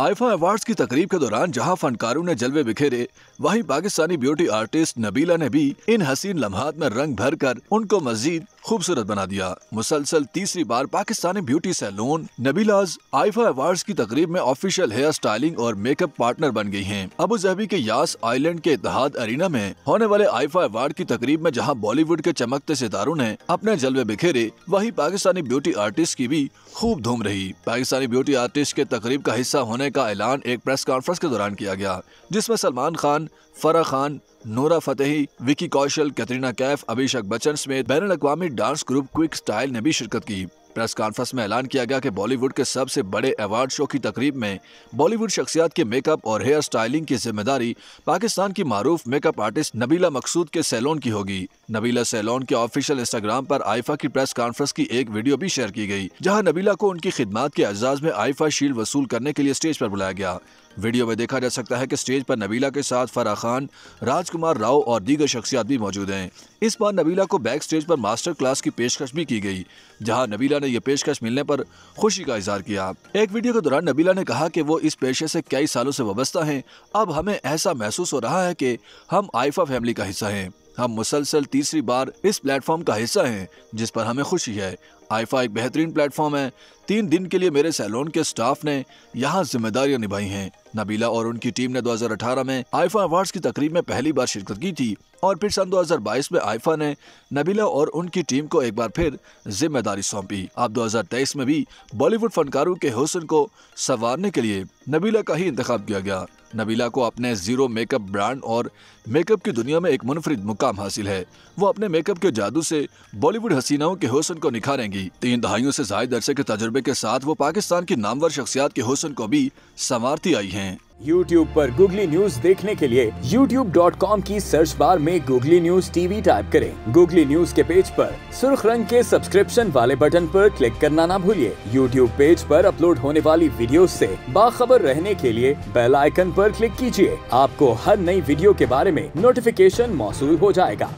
IIFA awards की तकरीब के दौरान जहां फनकारों ने जलवे बिखेरे, वहीं पाकिस्तानी ब्यूटी आर्टिस्ट नबीला ने भी इन हसीन लम्हात में रंग भर कर उनको मजीद खूबसूरत बना दिया। मुसलसल तीसरी बार Pakistani beauty salon Nabila's IIFA awards की तकरीब में ऑफिशियल हेयर स्टाइलिंग और मेकअप पार्टनर बन गई हैं। अबू धाबी के यास आइलैंड के इत्तेहाद अरीना में होने वाले आईफा अवार्ड की तकरीब में जहां बॉलीवुड के चमकते सितारों ने अपने जलवे बिखेरे, वहीं पाकिस्तानी ब्यूटी आर्टिस्ट की भी खूब धूम रही। पाकिस्तानी ब्यूटी आर्टिस्ट के तकरीब का हिस्सा होने का ऐलान एक प्रेस कॉन्फ्रेंस के दौरान किया गया, जिसमें सलमान खान, फराह खान, नूरा फतेही, विकी कौशल, कैटरीना कैफ, अभिषेक बच्चन समेत बैनुल अक़वामी डांस ग्रुप क्विक स्टाइल ने भी शिरकत की। प्रेस कॉन्फ्रेंस में ऐलान किया गया कि बॉलीवुड के सबसे बड़े अवार्ड शो की तकरीब में बॉलीवुड शख्सियात के मेकअप और हेयर स्टाइलिंग की जिम्मेदारी पाकिस्तान की मारूफ मेकअप आर्टिस्ट नबीला मकसूद के सैलून की होगी। नबीला सैलून के ऑफिशियल इंस्टाग्राम पर आईफा की प्रेस कॉन्फ्रेंस की एक वीडियो भी शेयर की गई, जहां नबीला को उनकी खिदमात के एजाज में आईफा शील्ड वसूल करने के लिए स्टेज पर बुलाया गया। वीडियो में देखा जा सकता है कि स्टेज पर नबीला के साथ फराह खान, राजकुमार राव और दीगर शख्सियात भी मौजूद हैं। इस बार नबीला को बैक स्टेज पर मास्टर क्लास की पेशकश भी की गई, जहां नबीला ने यह पेशकश मिलने पर खुशी का इजहार किया। एक वीडियो के दौरान नबीला ने कहा कि वो इस पेशे से कई सालों से वाबस्ता हैं। अब हमें ऐसा महसूस हो रहा है कि हम आईफा फैमिली का हिस्सा हैं। हम मुसलसल तीसरी बार इस प्लेटफॉर्म का हिस्सा हैं, जिस पर हमें खुशी है। आईफा एक बेहतरीन प्लेटफॉर्म है। 3 दिन के लिए मेरे सैलून के स्टाफ ने यहाँ जिम्मेदारियां निभाई हैं। नबीला और उनकी टीम ने 2018 में आईफा अवार्ड्स की तकरीब में पहली बार शिरकत की थी और फिर सन 2022 में आईफा ने नबीला और उनकी टीम को एक बार फिर जिम्मेदारी सौंपी। अब 2023 में भी बॉलीवुड फनकारों के हुस्न को संवारने के लिए नबीला का ही इंतखाब किया गया। नबीला को अपने जीरो मेकअप ब्रांड और मेकअप की दुनिया में एक मुनफरिद मुकाम हासिल है। वो अपने मेकअप के जादू से बॉलीवुड हसीनाओं के हुस्न को निखारेंगी। 3 दहाइयों से ज्यादा अरसे के तजुर्बे के साथ वो पाकिस्तान की नामवर शख्सियात के हुस्न को भी संवारती आई हैं। YouTube पर गूगली न्यूज देखने के लिए youtube.com की सर्च बार में गूगली न्यूज टीवी टाइप करें। गूगली न्यूज के पेज पर सुर्ख रंग के सब्सक्रिप्शन वाले बटन पर क्लिक करना ना भूलिए। YouTube पेज पर अपलोड होने वाली वीडियो से बाखबर रहने के लिए बेल आइकन पर क्लिक कीजिए। आपको हर नई वीडियो के बारे में नोटिफिकेशन मौसूल हो जाएगा।